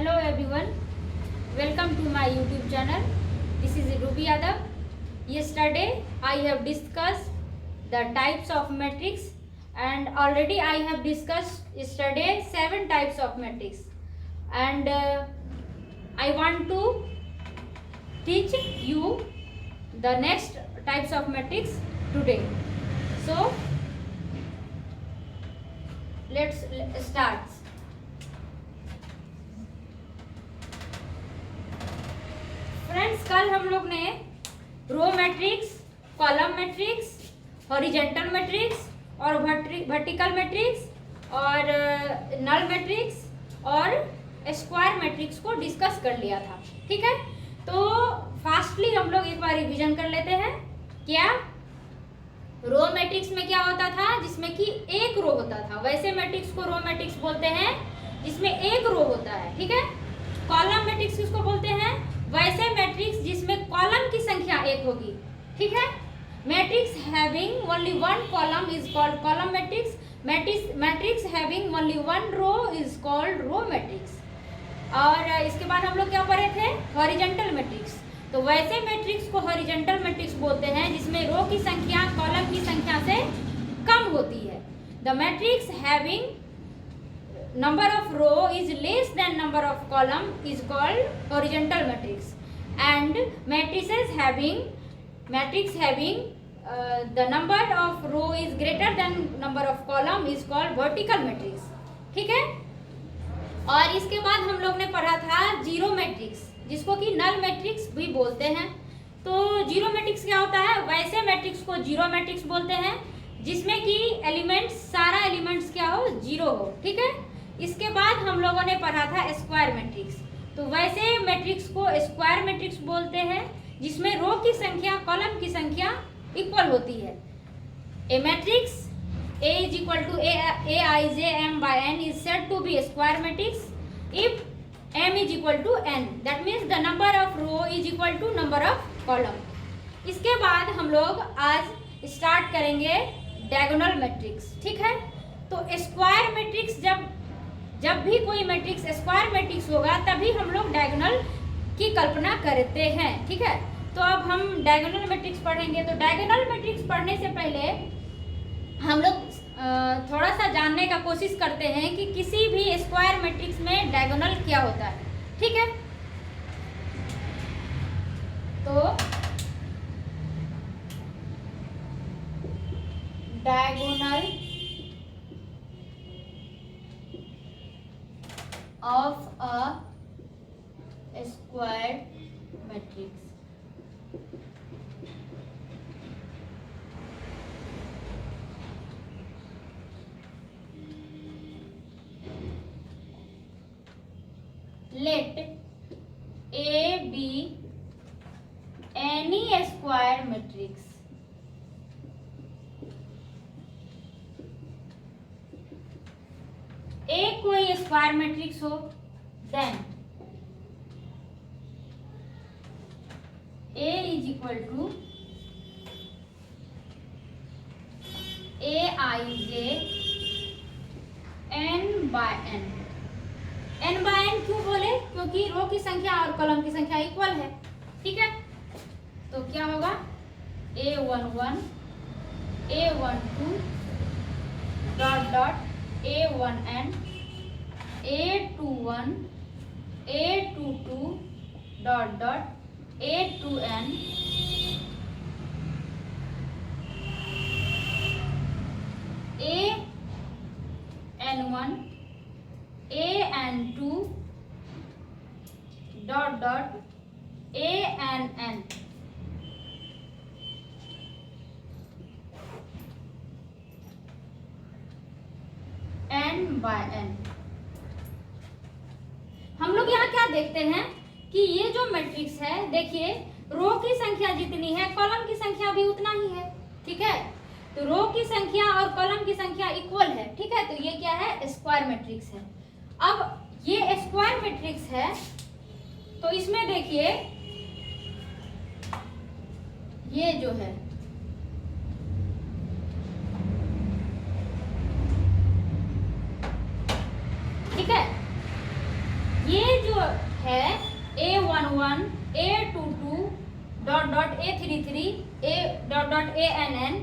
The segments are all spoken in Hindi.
Hello everyone, welcome to my YouTube channel. This is Ruby Yadav. Yesterday I have discussed the types of matrix and already I have discussed yesterday 7 types of matrix and I want to teach you the next types of matrix today. So let's start. Friends, कल हम लोग ने row matrix, column matrix, horizontal matrix और वर्टिकल मैट्रिक्स और नल मैट्रिक्स और स्क्वायर मैट्रिक्स को डिस्कस कर लिया था. ठीक है, तो फास्टली हम लोग एक बार रिवीजन कर लेते हैं. क्या रो मैट्रिक्स में क्या होता था? जिसमें कि एक रो होता था, वैसे मैट्रिक्स को रो मैट्रिक्स बोलते हैं जिसमें एक रो होता है. ठीक है. कॉलम मैट्रिक्स किसको बोलते हैं? वैसे मैट्रिक्स जिसमें कॉलम की संख्या एक होगी. ठीक है. Matrix having only one column is called column matrix. Matrix having only one row is called row matrix. और इसके बाद हम लोग क्या पढ़े थे? Horizontal matrix. तो वैसे मैट्रिक्स को हॉरिजेंटल मैट्रिक्स बोलते हैं जिसमें रो की संख्या कॉलम की संख्या से कम होती है. The matrix having number of row is less than number of column is called horizontal matrix, and matrices having the number of row is greater than number of column is called vertical matrix. ठीक है. और इसके बाद हम लोग ने पढ़ा था जीरो मैट्रिक्स, जिसको कि नल मैट्रिक्स भी बोलते हैं. तो जीरो मैट्रिक्स क्या होता है? वैसे मैट्रिक्स को जीरो मैट्रिक्स बोलते हैं जिसमें कि एलिमेंट्स, सारा एलिमेंट्स क्या हो? जीरो हो. ठीक है. इसके बाद हम लोगों ने पढ़ा था स्क्वायर मैट्रिक्स. तो वैसे मैट्रिक्स को स्क्वायर मैट्रिक्स बोलते हैं जिसमें रो की संख्या कॉलम की संख्या इक्वल होती है. ए matrix A is equal to Aij m by n is said to be a square matrix if m is equal to n. That means the number of row is equal to number of column. इसके बाद हम लोग आज स्टार्ट करेंगे डायगोनल मैट्रिक्स. ठीक है. तो स्क्वायर मैट्रिक्स जब भी कोई मैट्रिक्स स्क्वायर मैट्रिक्स होगा तभी हम लोग डायगोनल की कल्पना करते हैं. ठीक है. तो अब हम डायगोनल मैट्रिक्स पढ़ेंगे. तो डायगोनल मैट्रिक्स पढ़ने से पहले हम लोग थोड़ा सा जानने का कोशिश करते हैं कि किसी भी स्क्वायर मैट्रिक्स में डायगोनल क्या होता है. ठीक है. तो diagonal of a square matrix. Let A be any square matrix एक कोई स्क्वायर मैट्रिक्स हो, then A is equal to Aij n by n. n by n क्यों बोले? क्योंकि रो की संख्या और कॉलम की संख्या इक्वल है. ठीक है. तो क्या होगा? A11 A12 dot dot A1n A21 A22 dot dot A2n AN1 AN2 dot dot ANN. n by n. हम लोग यहाँ क्या देखते हैं कि ये जो मैट्रिक्स है, देखिए रो की संख्या जितनी है कॉलम की संख्या भी उतना ही है. ठीक है. तो रो की संख्या और कॉलम की संख्या इक्वल है. ठीक है. तो ये क्या है? स्क्वायर मैट्रिक्स है. अब ये स्क्वायर मैट्रिक्स है तो इसमें देखिए ये जो है ठीक है, ये जो जो है A11 A22 dot dot A33 A dot dot ANN,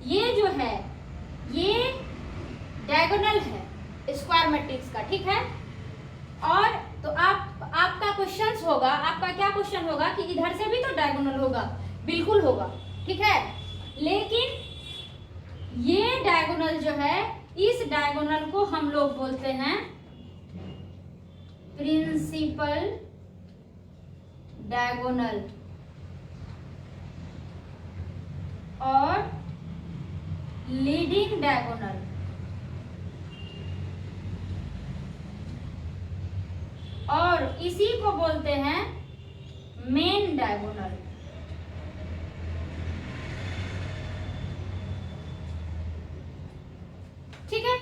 ये जो है ये डायगोनल है स्क्वायर मैट्रिक्स का, ठीक है। और तो आपका क्वेश्चन होगा, आपका क्या क्वेश्चन होगा कि इधर से भी तो डायगोनल होगा, बिल्कुल होगा, ठीक है। लेकिन ये डायगोनल जो है, इस डायगोनल को हम लोग बोलते हैं प्रिंसिपल डायगोनल और लीडिंग डायगोनल। और इसी को बोलते हैं मेन डायगोनल। ठीक है,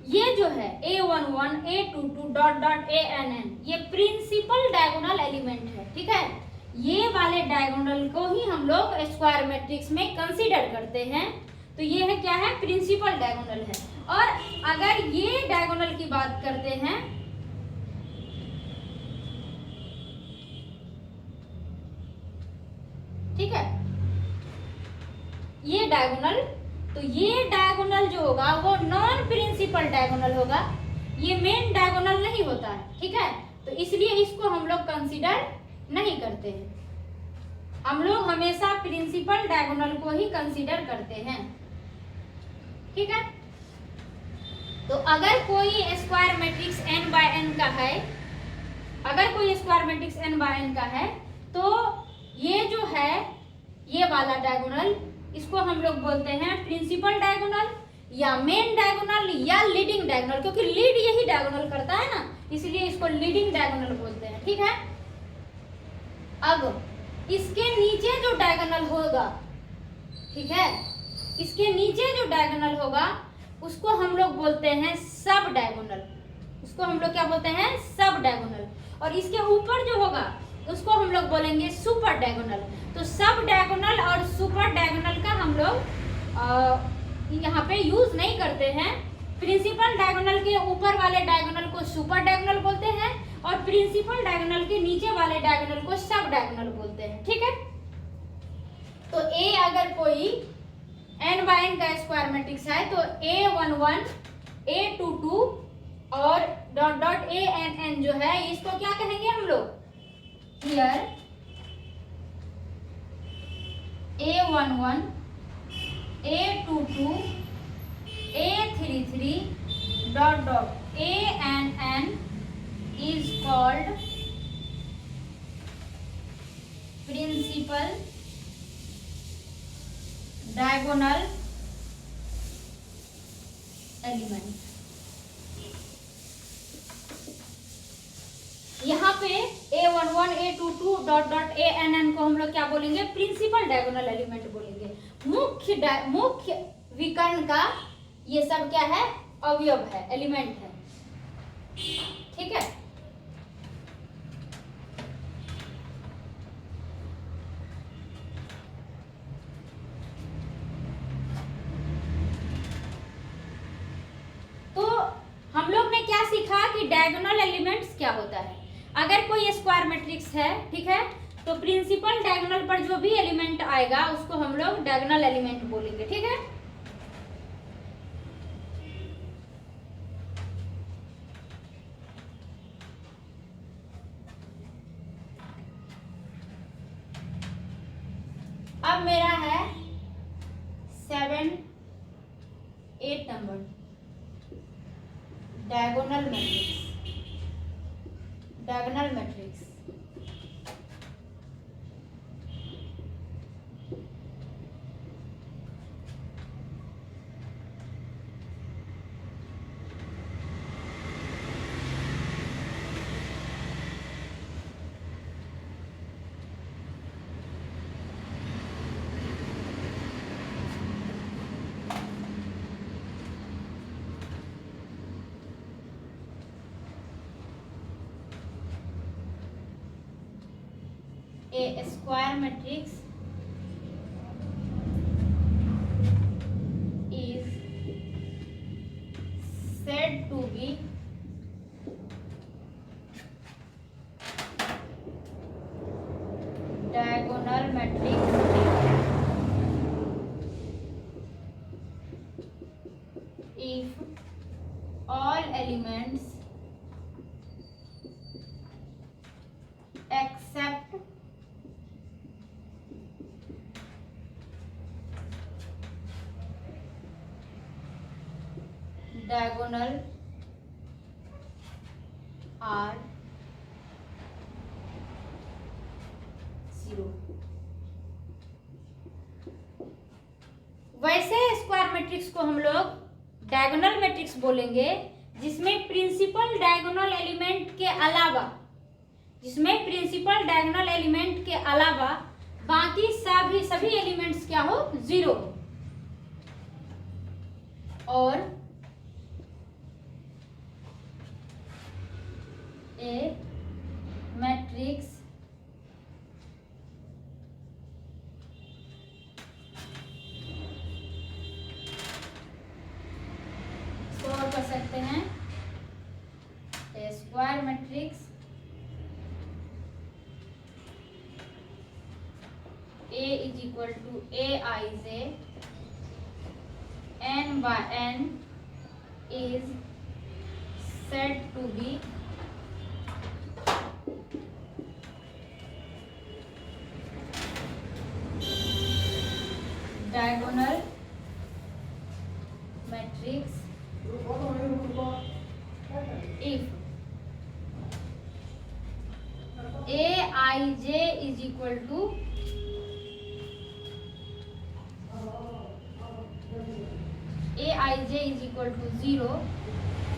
ये जो है A11 A22 dot dot ANN, ये प्रिंसिपल डायगोनल एलिमेंट है, ठीक है। ये वाले डायगोनल को ही हम लोग स्क्वायर मैट्रिक्स में कंसीडर करते हैं। तो ये है क्या है, प्रिंसिपल डायगोनल है। और अगर ये डायगोनल की बात करते हैं, ठीक है, ये डायगोनल, तो ये डायगोनल जो होगा वो नॉन प्रिंसिपल डायगोनल होगा, ये मेन डायगोनल नहीं होता है, ठीक है। तो इसलिए इसको हम लोग कंसीडर नहीं करते हैं, हम लोग हमेशा प्रिंसिपल डायगोनल को ही कंसीडर करते हैं, ठीक है। तो अगर कोई square matrix n by n का है, अगर कोई square matrix n by n का है, तो ये जो है ये वाला डायगोनल, इसको हम लोग बोलते हैं प्रिंसिपल डायगोनल या मेन डायगोनल या लीडिंग डायगोनल, क्योंकि लीड यही डायगोनल करता है ना, इसलिए इसको लीडिंग डायगोनल बोलते हैं, ठीक है। अब इसके नीचे जो डायगोनल होगा, ठीक है, इसके नीचे जो डायगोनल होगा उसको हम लोग बोलते हैं सब डायगोनल, उसको हम लोग क्या बोलते हैं, सब डायगोनल। और इसके ऊपर जो होगा उसको हम लोग बोलेंगे सुपर डायगोनल। तो सब डायगोनल और सुपर डायगोनल का हम लोग यहाँ पे यूज नहीं करते हैं। प्रिंसिपल डायगोनल के ऊपर वाले डायगोनल को सुपर डायगोनल बोलते हैं और प्रिंसिपल डायगोनल के नीचे वाले डायगोनल को सब डायगोनल बोलते हैं, ठीक है। तो A अगर कोई n बाय n का स्क्वायर मैट्रिक्स है, तो A11 A22 और डॉट डॉट ANN जो है, इसको क्या कहेंगे हम लोग, here A11 A22 A33 dot dot ANN is called principal diagonal element। यहाँ पे A11 A22 dot dot ANN को हम लोग क्या बोलेंगे, प्रिंसिपल डायगोनल एलिमेंट बोलेंगे। मुख्य विकर्ण का ये सब क्या है, अवयव है, एलिमेंट है, ठीक है। तो हम लोग ने क्या सीखा कि डायगोनल एलिमेंट्स क्या होता है। अगर कोई स्क्वायर मैट्रिक्स है, ठीक है, तो प्रिंसिपल डायगोनल पर जो भी एलिमेंट आएगा उसको हम लोग डायगोनल एलिमेंट बोलेंगे, ठीक है। अब मेरा है 7 8 नंबर diagonal matrix, diagonal matrix. A square matrix is said to be elements except diagonal are 0। वैसे स्क्वायर मैट्रिक्स को हम लोग डायगोनल मैट्रिक्स बोलेंगे जिसमें प्रिंसिपल डायगोनल एलिमेंट के अलावा बाकी सभी एलिमेंट्स क्या हो, 0 हो। और ए मैट्रिक्स और कर सकते हैं a square matrix A is equal to Aij n by n is said to be diagonal matrix if Aij is equal to Aij is equal to 0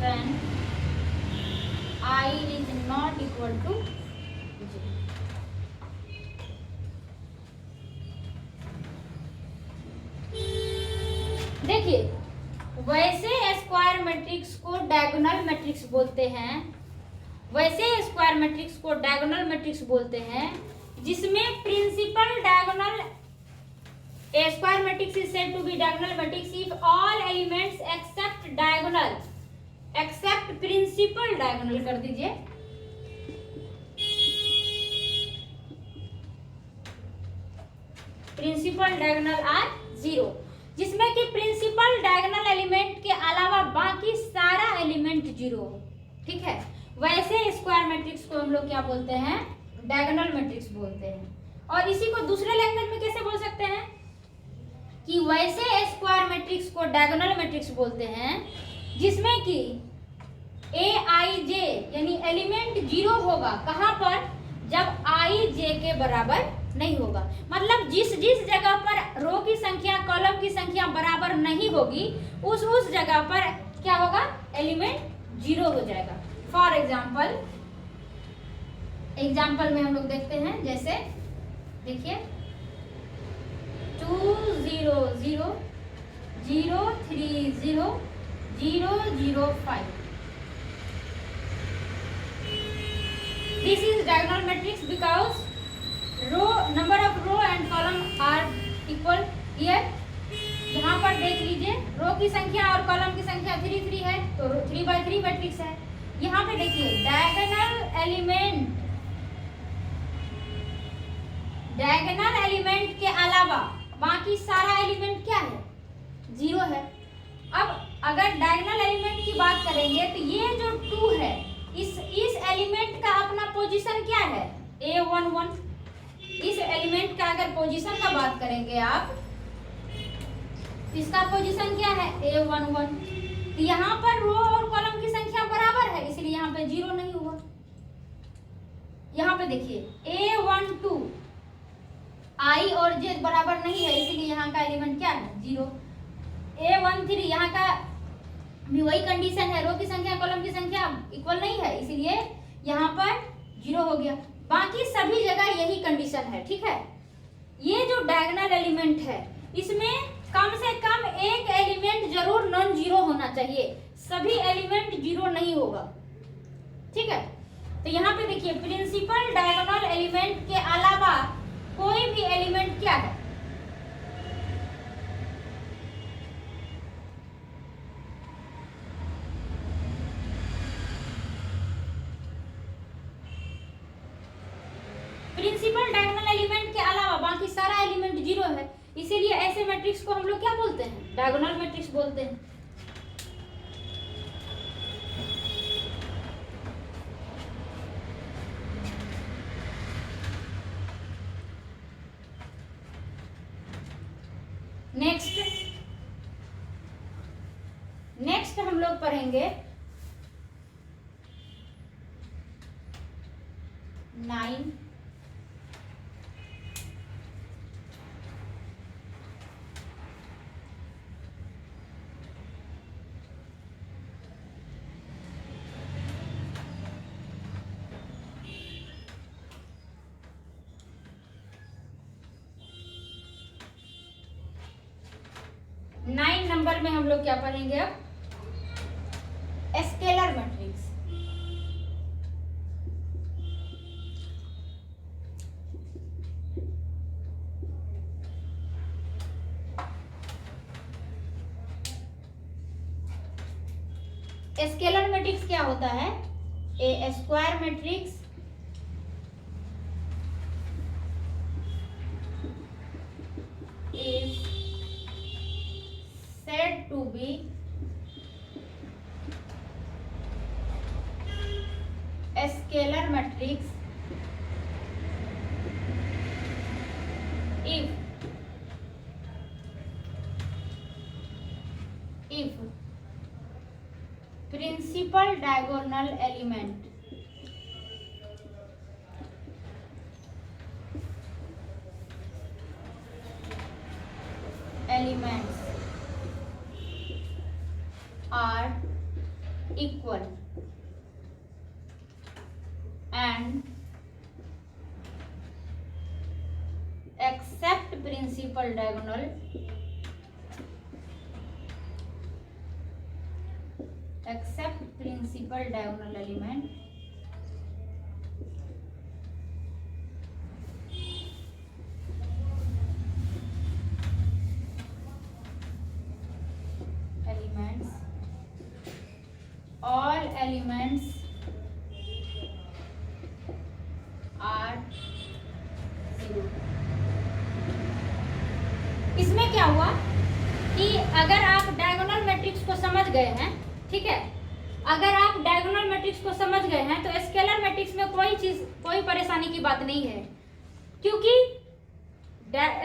when I is not equal to 0। देखिए, वैसे स्क्वायर मैट्रिक्स को डायगोनल मैट्रिक्स बोलते हैं, जिसमें principal diagonal A square matrix is said to be diagonal matrix if all elements except principal diagonal कर दीजिए, प्रिंसिपल डायगोनल आर 0, जिसमें कि प्रिंसिपल डायगोनल एलिमेंट के अलावा बाकी सारा एलिमेंट 0 हो। ठीक है, वैसे स्क्वायर मैट्रिक्स को हम लोग क्या बोलते हैं, डायगोनल मैट्रिक्स बोलते हैं। और इसी को दूसरे लैंग्वेज में कैसे बोल सकते हैं कि वैसे स्क्वायर मैट्रिक्स को डायगोनल मैट्रिक्स बोलते हैं जिसमें कि Aij यानी एलिमेंट 0 होगा, कहां पर, जब i j के बराबर नहीं होगा। मतलब जिस जगह पर रो की संख्या कॉलम की संख्या बराबर नहीं होगी उस जगह पर क्या होगा, एलिमेंट 0 हो जाएगा। फॉर एग्जाम्पल में हम लोग देखते हैं, जैसे देखिए 2 0 0 0 3 0 0 0 5। This is diagonal matrix because number of row and column are equal here। यहाँ पर देख लीजिए, रो की संख्या और कॉलम की संख्या 3 3 है, तो 3 by 3 मैट्रिक्स है। यहाँ पे देखिए डायगोनल एलिमेंट के अलावा बाकी सारा एलिमेंट क्या है, 0 है। अब अगर डायगोनल एलिमेंट की बात करेंगे तो ये जो 2 है, इस एलिमेंट का अपना पोजीशन क्या है, A11। इस एलिमेंट का अगर पोजीशन का बात करेंगे आप, इसका पोजीशन क्या है, A11। तो यहाँ पर रो और कॉलम की संख्या बराबर है, इसलिए यहाँ पे 0 नहीं हुआ। यहाँ पे देखिए A12 i और j बराबर नहीं है, इसलिए यहाँ का एलिमेंट क्या है, 0। A13 यहाँ का भी वही कंडीशन है, रो की संख्या कॉलम की संख्या इक्वल नहीं है, इसलिए यहाँ पर 0 हो गया। बाकी सभी जगह यही कंडीशन है। ठीक है, ये जो डायगोनल एलिमेंट है इसमें कम से कम एक एलिमेंट जरूर नॉन 0 होना चाहिए, सभी एलिमेंट 0 नहीं होगा। ठीक है, तो यहाँ पे देखिए प्रिंसिपल डायगोनल एलिमेंट के अलावा कोई भी एलिमेंट क्या है, प्रिंसिपल डायगोनल एलिमेंट के अलावा बाकी सारा एलिमेंट 0 है, इसीलिए ऐसे मैट्रिक्स को हम लोग क्या बोलते हैं, डायगोनल मैट्रिक्स बोलते हैं। पढ़ेंगे 9, 9 नंबर में हम लोग क्या पढ़ेंगे अब, स्केलर मैट्रिक्स। स्केलर मैट्रिक्स क्या होता है, a square matrix is said to be a scalar matrix if principal diagonal elements are equal and except principal diagonal element all elements are 0। इसमें क्या हुआ कि अगर आप डायगोनल मैट्रिक्स को समझ गए हैं, ठीक है, अगर आप डायगोनल मैट्रिक्स को समझ गए हैं तो स्केलर मैट्रिक्स में कोई परेशानी की बात नहीं है, क्योंकि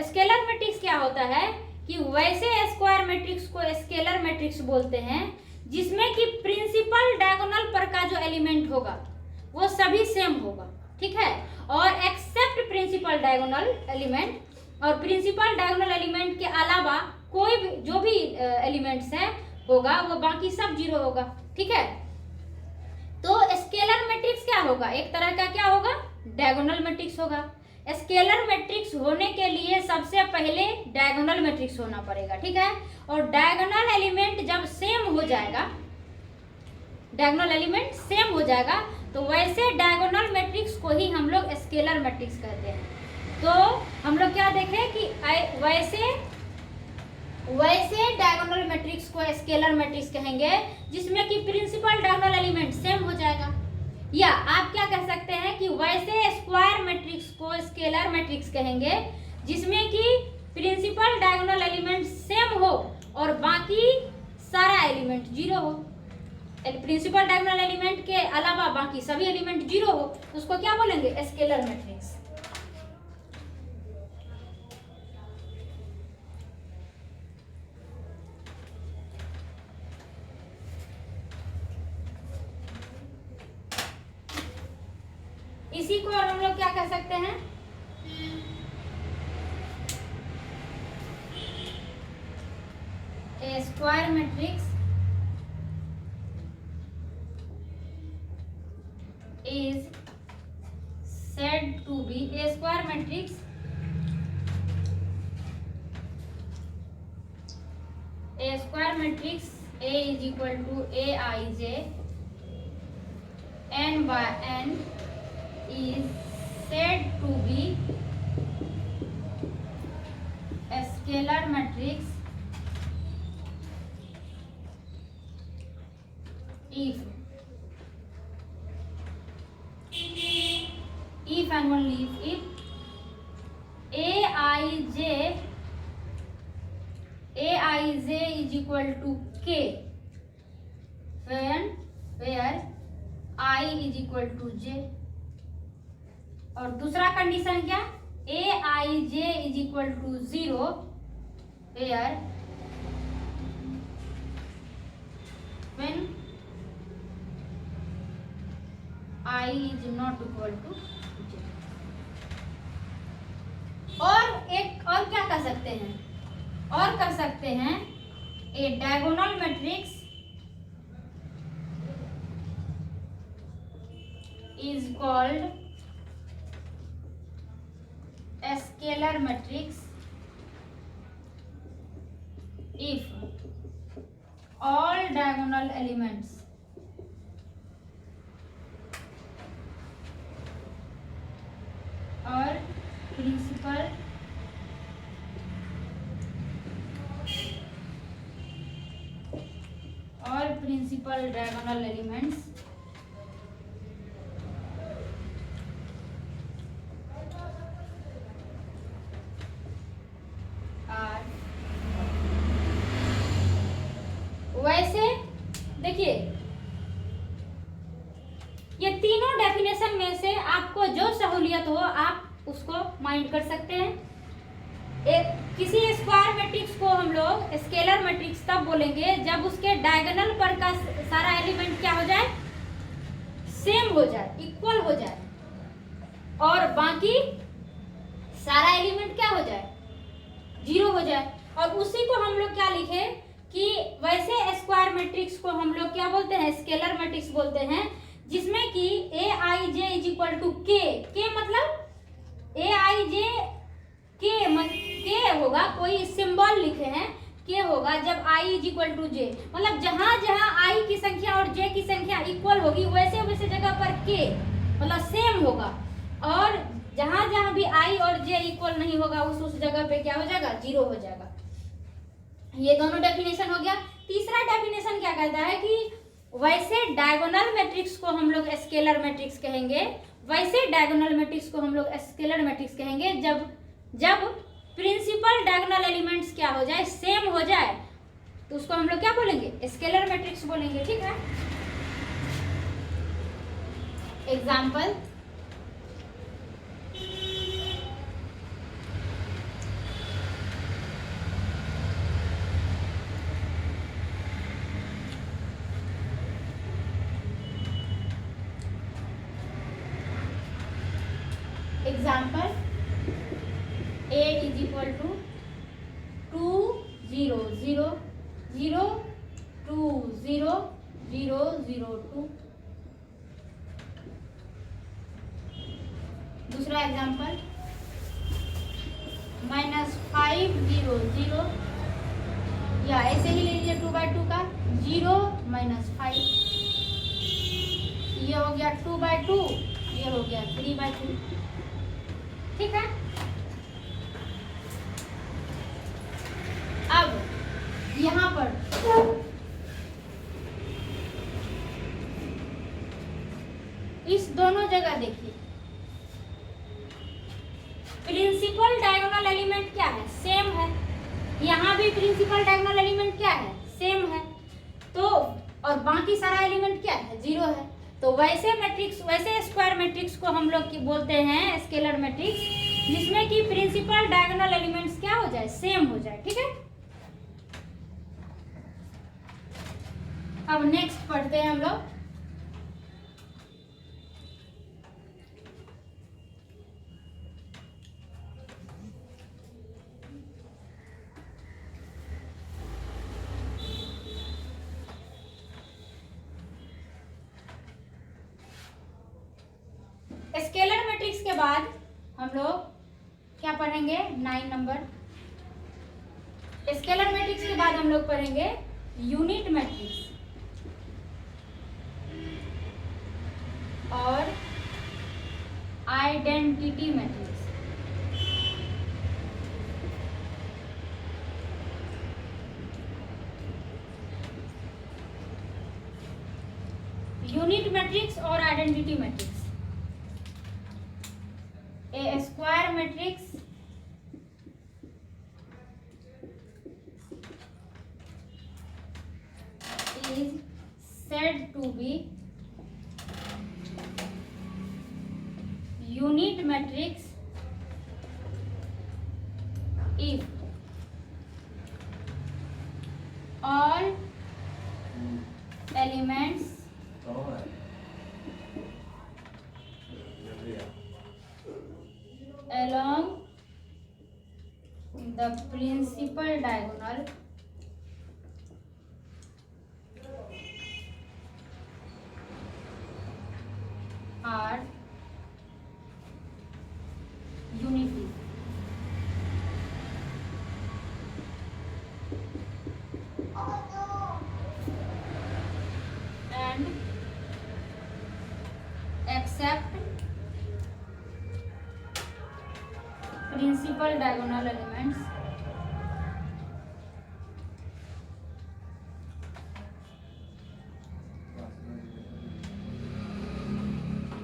स्केलर मैट्रिक्स क्या होता है कि वैसे स्क्वायर मैट्रिक्स को स्केलर मैट्रिक्स बोलते हैं जिसमें कि प्रिंसिपल डायगोनल पर का जो एलिमेंट होगा वो सभी सेम होगा, ठीक है, और एक्सेप्ट प्रिंसिपल डायगोनल एलिमेंट, और प्रिंसिपल डायगोनल एलिमेंट के अलावा कोई भी जो भी एलिमेंट्स है होगा वो बाकी सब 0 होगा, ठीक है। तो स्केलर मैट्रिक्स क्या होगा, एक तरह का क्या होगा, डायगोनल मैट्रिक्स होगा। स्केलर मैट्रिक्स होने के लिए सबसे पहले डायगोनल मैट्रिक्स होना पड़ेगा, ठीक है, और डायगोनल एलिमेंट जब सेम हो जाएगा, डायगोनल एलिमेंट सेम हो जाएगा तो वैसे डायगोनल मैट्रिक्स को ही हम लोग स्केलर मैट्रिक्स कहते हैं। तो हम लोग क्या देखें कि वैसे डायगोनल मैट्रिक्स को स्केलर मैट्रिक्स कहेंगे जिसमें कि प्रिंसिपल डायगोनल एलिमेंट सेम हो जाएगा, या आप क्या कह सकते हैं कि वैसे स्क्वायर मैट्रिक्स को स्केलर मैट्रिक्स कहेंगे जिसमें कि प्रिंसिपल डायगोनल एलिमेंट सेम हो और बाकी सारा एलिमेंट 0 हो। प्रिंसिपल डायगोनल एलिमेंट के अलावा बाकी सभी एलिमेंट 0 हो तो उसको क्या बोलेंगे, स्केलर मैट्रिक्स। इसी को और हम लोग क्या कह सकते हैं, a square matrix is said to be a square matrix A is equal to Aij n by n is said to be a scalar matrix if and only if Aij is equal to K where I is equal to J। और दूसरा कंडीशन क्या, Aij is equal to 0 where when I is not equal to j। और एक और क्या कर सकते हैं, और कर सकते हैं a diagonal matrix is called a scalar matrix if all diagonal elements are principal diagonal elements वैसे देखिए ये तीनों डेफिनेशन में से आपको जो सहूलियत हो आप उसको माइंड कर सकते हैं। एक किसी स्क्वायर मैट्रिक्स को हम लोग स्केलर मैट्रिक्स तब बोलेंगे जब उसके डायगोनल पर का सारा एलिमेंट क्या हो जाए, सेम हो जाए, इक्वल हो जाए, और बाकी सारा एलिमेंट क्या हो जाए, जीरो हो जाए। और उसी को हम लोग क्या लिखे कि वैसे स्क्वायर मैट्रिक्स को हम लोग क्या बोलते हैं, स्केलर मैट्रिक्स बोलते हैं, जिसमें कि ए आई जे इज इक्वल टू के। के मतलब ए आई जे के होगा, कोई सिंबल लिखे हैं, के होगा जब आई इज इक्वल टू जे, मतलब जहां जहां आई की संख्या और जे की संख्या इक्वल होगी वैसे वैसे जगह पर के मतलब सेम होगा, और जहां जहां भी आई और जे इक्वल नहीं होगा उस जगह पे क्या हो जाएगा, जीरो हो जाएगा। ये दोनों डेफिनेशन हो गया। तीसरा डेफिनेशन क्या कहता है कि वैसे डायगोनल मैट्रिक्स को हम लोग स्केलर मैट्रिक्स कहेंगे, वैसे डायगोनल मैट्रिक्स को हम लोग स्केलर मैट्रिक्स कहेंगे जब प्रिंसिपल डायगोनल एलिमेंट्स क्या हो जाए, सेम हो जाए, तो उसको हम लोग क्या बोलेंगे, स्केलर मैट्रिक्स बोलेंगे। ठीक है, example example A is equal to 2 0 0 0 2 0 0 0 2। दूसरा एग्जाम्पल -5 0 0, या ऐसे ही ले लीजिए 2/2 का 0 -5, ये हो गया 2/2, ये हो गया 3/2। ठीक है, अब यहां पर इस दोनों जगह देखिए प्रिंसिपल डायगोनल एलिमेंट क्या है, सेम है, यहाँ भी प्रिंसिपल डायगोनल एलिमेंट क्या है, सेम है, तो और बाकी सारा एलिमेंट क्या है, जीरो है। तो वैसे मैट्रिक्स, वैसे स्क्वायर मैट्रिक्स को हम लोग की बोलते हैं स्केलर मैट्रिक्स, जिसमें कि प्रिंसिपल डायगोनल एलिमेंट्स क्या हो जाए, सेम हो जाए। ठीक है, अब नेक्स्ट पढ़ते हैं हम लोग स्केलर मैट्रिक्स के बाद हम लोग क्या पढ़ेंगे, 9 नंबर। स्केलर मैट्रिक्स के बाद हम लोग पढ़ेंगे यूनिट मैट्रिक्स और आइडेंटिटी मैट्रिक्स। यूनिट मैट्रिक्स और identity matrix. A square matrix is said to be unit matrix if all elements along the principal diagonal are unity. And except principal diagonal elements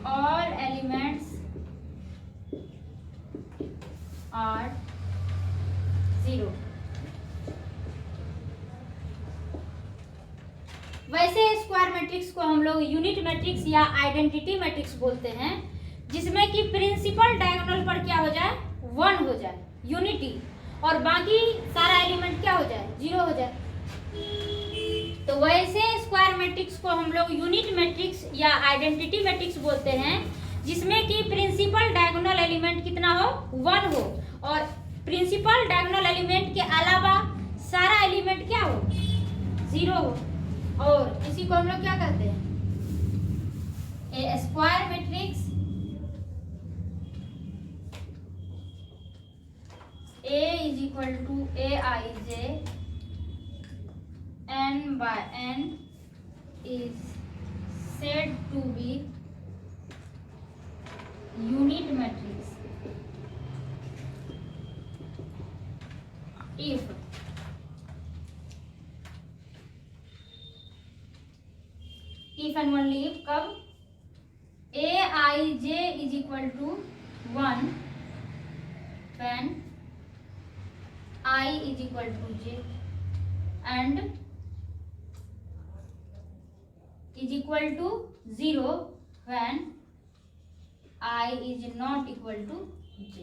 all elements are 0. वैसे स्क्वायर मैट्रिक्स को हम लोग यूनिट मैट्रिक्स या आइडेंटिटी मैट्रिक्स बोलते हैं, जिसमें कि प्रिंसिपल डायगोनल पर क्या हो जाए, 1 हो जाए, यूनिटी, और बाकी सारा एलिमेंट क्या हो जाए, 0 हो जाए। तो वैसे स्क्वायर मैट्रिक्स को हम लोग यूनिट मैट्रिक्स या आइडेंटिटी मैट्रिक्स बोलते हैं, जिसमें कि प्रिंसिपल डायगोनल एलिमेंट कितना हो, 1 हो, और प्रिंसिपल डायगोनल एलिमेंट के अलावा सारा एलिमेंट क्या हो, 0 हो। और इसी को हम लोग क्या कहते हैं, a square matrix A is equal to Aij n by n is said to be unit matrix if and only if कब Aij is equal to 1 when I is equal to j and is equal to 0 when I is not equal to j.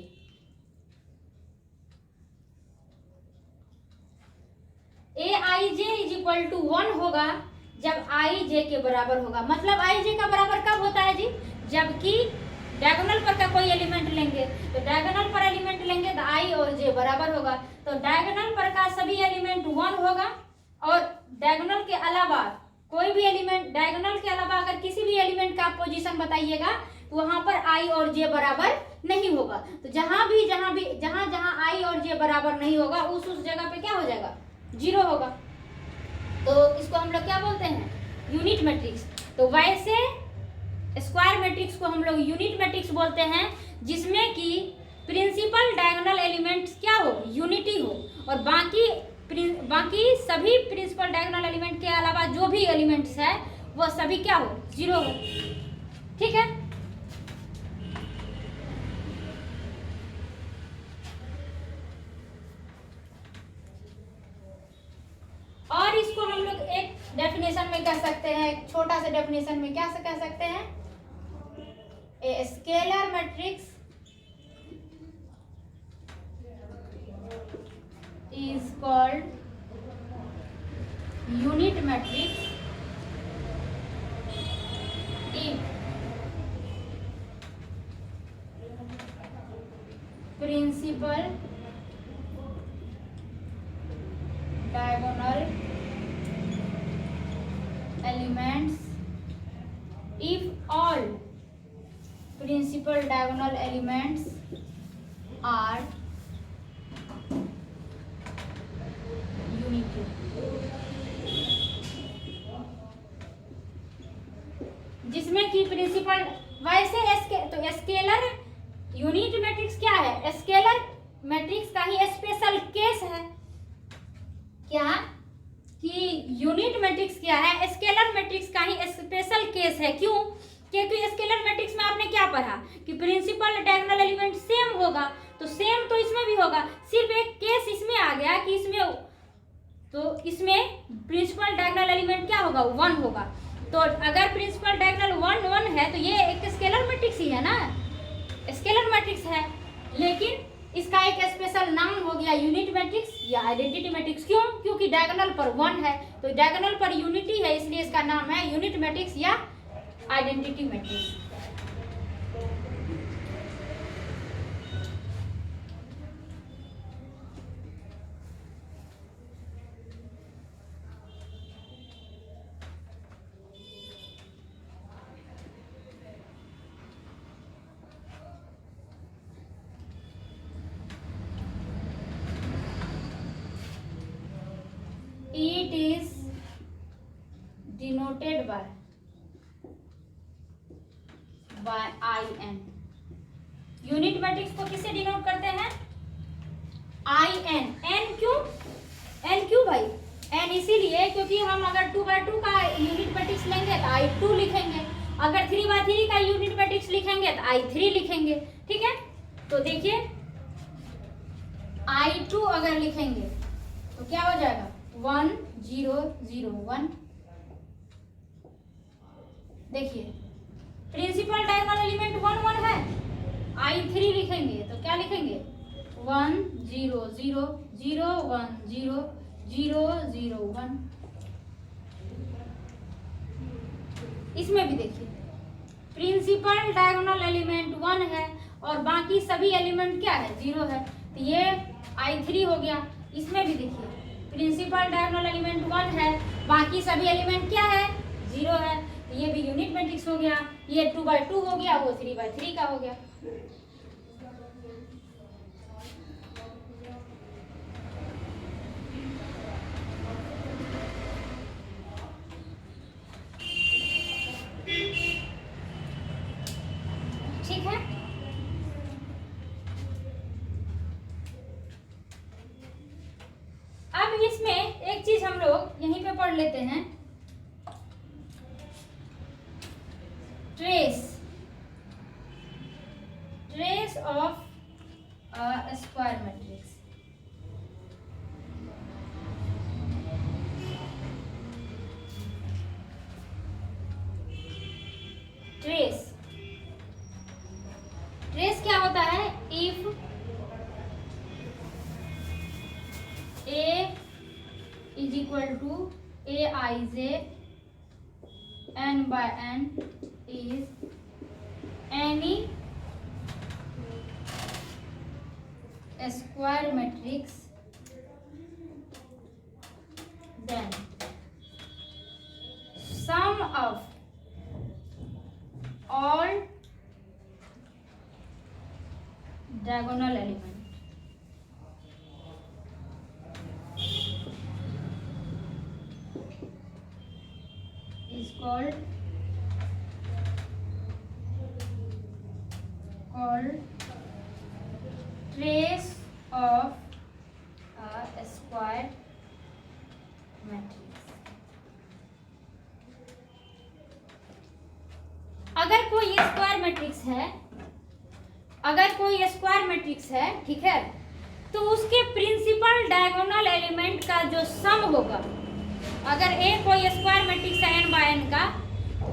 Aij is equal to 1 होगा जब I j के बराबर होगा। मतलब I j का बराबर कब होता है जी, जबकि डायगोनल पर का कोई एलिमेंट लेंगे, तो डायगोनल पर एलिमेंट लेंगे तो I और j बराबर होगा। तो डायगोनल पर का सभी एलिमेंट 1 होगा, और डायगोनल के अलावा कोई भी एलिमेंट, डायगोनल के अलावा अगर किसी भी एलिमेंट का पोजीशन बताइएगा तो वहां पर I और j बराबर नहीं होगा। तो जहां जहां I और j बराबर नहीं होगा उस जगह पे क्या हो जाएगा, 0 होगा। तो इसको हम लोग क्या बोलते हैं, यूनिट मैट्रिक्स। तो वैसे स्क्वायर मैट्रिक्स को हम लोग यूनिट मैट्रिक्स बोलते हैं, जिसमें कि प्रिंसिपल डायगोनल एलिमेंट्स क्या हो, यूनिटी हो, और बाकी सभी प्रिंसिपल डायगोनल एलिमेंट के अलावा जो भी एलिमेंट्स है वो सभी क्या हो, 0 हो। ठीक है, और इसको हम लोग एक डेफिनेशन में कह सकते हैं, एक छोटा सा डेफिनेशन में क्या से कह सकते हैं, a scalar matrix is called unit matrix if principal diagonal elements, if all principal diagonal elements are unity। जिसमें कि प्रिंसिपल वैसे तो स्केलर यूनिट मैट्रिक्स क्या है, स्केलर मैट्रिक्स का ही स्पेशल केस है। क्या कि यूनिट मैट्रिक्स क्या है, स्केलर मैट्रिक्स का ही स्पेशल केस है। क्यों, क्योंकि स्केलर मैट्रिक्स में आपने क्या पढ़ा कि प्रिंसिपल डायगोनल एलिमेंट सेम होगा, तो सेम तो इसमें भी होगा। सिर्फ एक केस इसमें आ गया कि इसमें प्रिंसिपल डायगोनल एलिमेंट क्या होगा, 1 होगा। तो अगर प्रिंसिपल डायगोनल 1 है तो ये एक स्केलर मैट्रिक्स ही है ना, स्केलर मैट्रिक्स है, लेकिन इसका एक स्पेशल नाम हो गया यूनिट मैट्रिक्स या आइडेंटिटी मैट्रिक्स। क्यों, क्योंकि डायगोनल पर 1 है, तो डायगोनल पर यूनिटी है, इसलिए इसका नाम है यूनिट मैट्रिक्स या identity matrix. By I N. Unit matrix को किससे डिनोट करते हैं? I N. एन क्यों? एन क्यों भाई? एन इसीलिए क्योंकि हम अगर 2/2 का यूनिट मैट्रिक्स लेंगे तो I2 लिखेंगे, अगर 3/3 का यूनिट मैट्रिक्स लिखेंगे तो I3 लिखेंगे। ठीक है, तो देखिए I2 अगर लिखेंगे तो क्या हो जाएगा? 1 0 0 1। देखिए प्रिंसिपल डायगोनल एलिमेंट 1 1 है। I3 लिखेंगे तो क्या लिखेंगे? 1 0 0 0 1 0 0 0 1। इसमें भी देखिए प्रिंसिपल डायगोनल एलिमेंट 1 है और बाकी सभी एलिमेंट क्या है? 0 है, तो ये I3 हो गया। इसमें भी देखिए प्रिंसिपल डायगोनल एलिमेंट 1 है, बाकी सभी एलिमेंट क्या है? 0 है, तो ये भी यूनिट मैट्रिक्स हो गया। ये 2/2 हो गया, वो 3/3 का हो गया। ठीक है, अब इसमें एक चीज हम लोग यहीं पे पढ़ लेते हैं, trace of square matrix. Trace क्या होता है? If A is equal to Aij n by n is any square matrix, then sum of all diagonal element is called trace of a square matrix। अगर कोई स्क्वायर मैट्रिक्स है, अगर कोई स्क्वायर मैट्रिक्स है, ठीक है, तो उसके प्रिंसिपल डायगोनल एलिमेंट का जो सम होगा, अगर ए कोई स्क्वायर मैट्रिक्स है n बाय n का,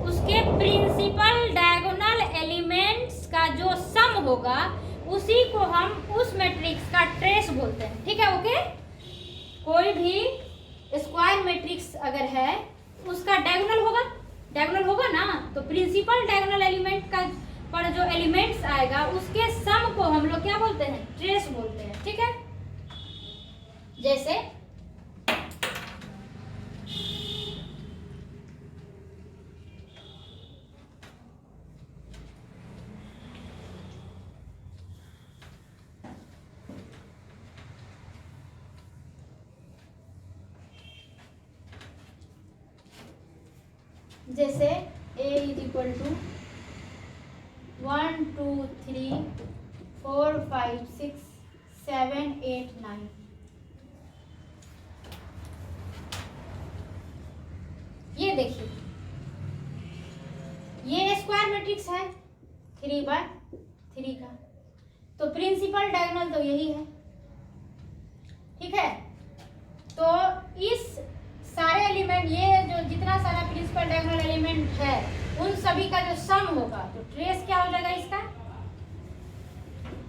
उसके प्रिंसिपल डायगोनल एलिमेंट्स का जो सम होगा उसी को हम उस मैट्रिक्स का ट्रेस बोलते हैं। ठीक है, ओके। कोई भी स्क्वायर मैट्रिक्स अगर है उसका डायगोनल होगा ना, तो प्रिंसिपल डायगोनल एलिमेंट का पर जो एलिमेंट्स आएगा उसके सम को हम लोग क्या बोलते हैं? ट्रेस बोलते हैं। ठीक है, जैसे A is equal to 1 2 3 4 5 6 7 8 9। ये देखिए ये स्क्वायर मैट्रिक्स है 3/3 का, तो प्रिंसिपल डायगोनल तो यही है। ठीक है, तो इस सारे एलिमेंट, ये जो जितना सारा प्रिंसिपल डायगोनल एलिमेंट है उन सभी का जो सम होगा, तो ट्रेस क्या हो जाएगा इसका?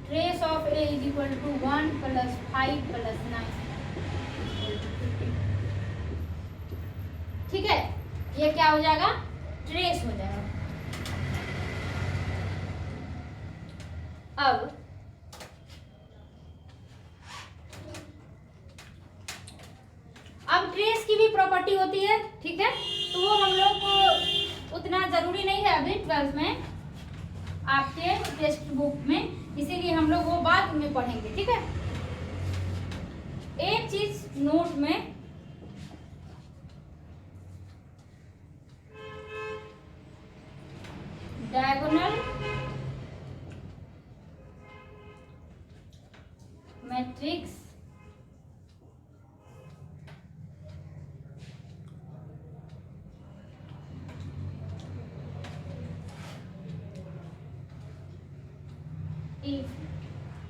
Trace of A is equal to 1 + 5 + 9। ठीक है, ये क्या हो जाएगा? ट्रेस हो जाएगा। अब ट्रेस की भी प्रॉपर्टी होती है। ठीक है, तो वो हम लोग को उतना जरूरी नहीं है अभी 12th में आपके टेक्स्ट बुक में, इसीलिए हम लोग वो बाद में पढ़ेंगे। ठीक है, एक चीज नोट में, डायगोनल मैट्रिक्स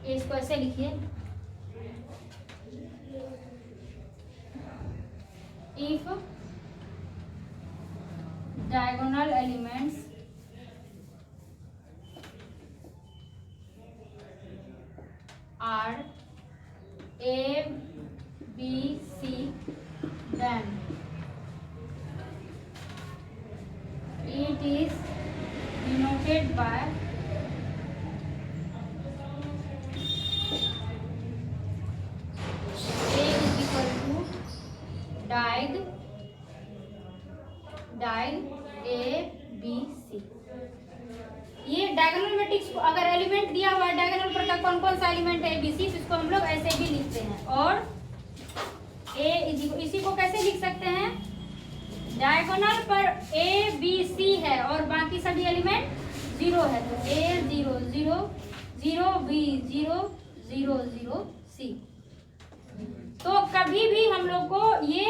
इसको ऐसे लिखिए, if diagonal elements are A, B, C, then it is denoted by A is equal to diag A, B, C। ये डायगोनल मैट्रिक्स को अगर एलिमेंट दिया हुआ है डायगोनल पर का कौन कौन सा एलिमेंट है ABC, इसको हम लोग ऐसे भी लिखते हैं। और इसी को कैसे लिख सकते हैं, डायगोनल पर ABC है और बाकी सभी एलिमेंट 0 है, तो A 0 0 0 B 0 0 0 C। तो कभी भी हम लोग को ये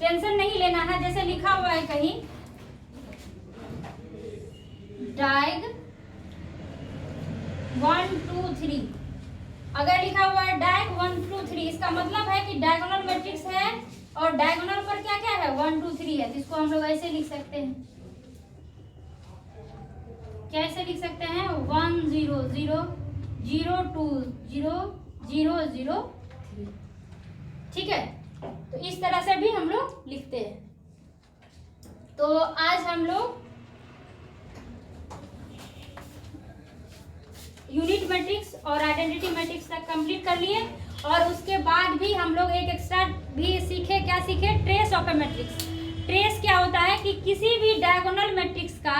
टेंशन नहीं लेना है, जैसे लिखा हुआ है कहीं डायग 1 2 3, अगर लिखा हुआ है डायग 1 2 3, इसका मतलब है कि डायगोनल मैट्रिक्स है और डायगोनल पर क्या क्या है 1 2 3 है, तो इसको हम लोग ऐसे लिख सकते हैं, कैसे लिख सकते हैं 1 0 0 0 2 0 0 0 3, ठीक है। तो इस तरह से भी हम लोग लिखते हैं। तो आज हम लोग यूनिट मैट्रिक्स और आइडेंटिटी मैट्रिक्स तक कंप्लीट कर लिए, और उसके बाद भी हम लोग एक एक्स्ट्रा भी सीखे, क्या सीखे, trace of A matrix. Trace क्या होता है कि किसी भी डायगोनल मैट्रिक्स का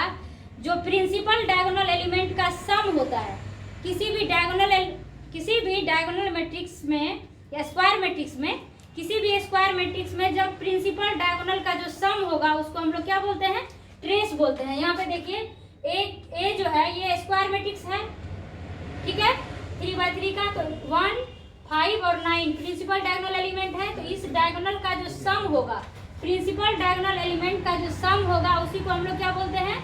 जो प्रिंसिपल डायगोनल एलिमेंट का सम होता है, किसी भी डायगोनल मैट्रिक्स में या स्क्वायर मैट्रिक्स में, किसी भी स्क्वायर मैट्रिक्स में जब प्रिंसिपल डायगोनल का जो सम होगा उसको हम लोग क्या बोलते हैं, ट्रेस बोलते हैं। यहाँ पे देखिए ए जो है ये स्क्वायर मैट्रिक्स है, ठीक है, 3/3 का, तो 1 5 और 9 प्रिंसिपल डायगोनल एलिमेंट है, तो इस डायगोनल का जो सम होगा, प्रिंसिपल डायगोनल एलिमेंट का जो सम होगा उसी को हम लोग क्या बोलते हैं,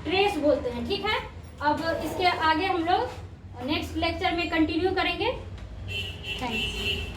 ट्रेस बोलते हैं, ठीक है। अब इसके आगे हम लोग नेक्स्ट लेक्चर में कंटिन्यू करेंगे। थैंक्स।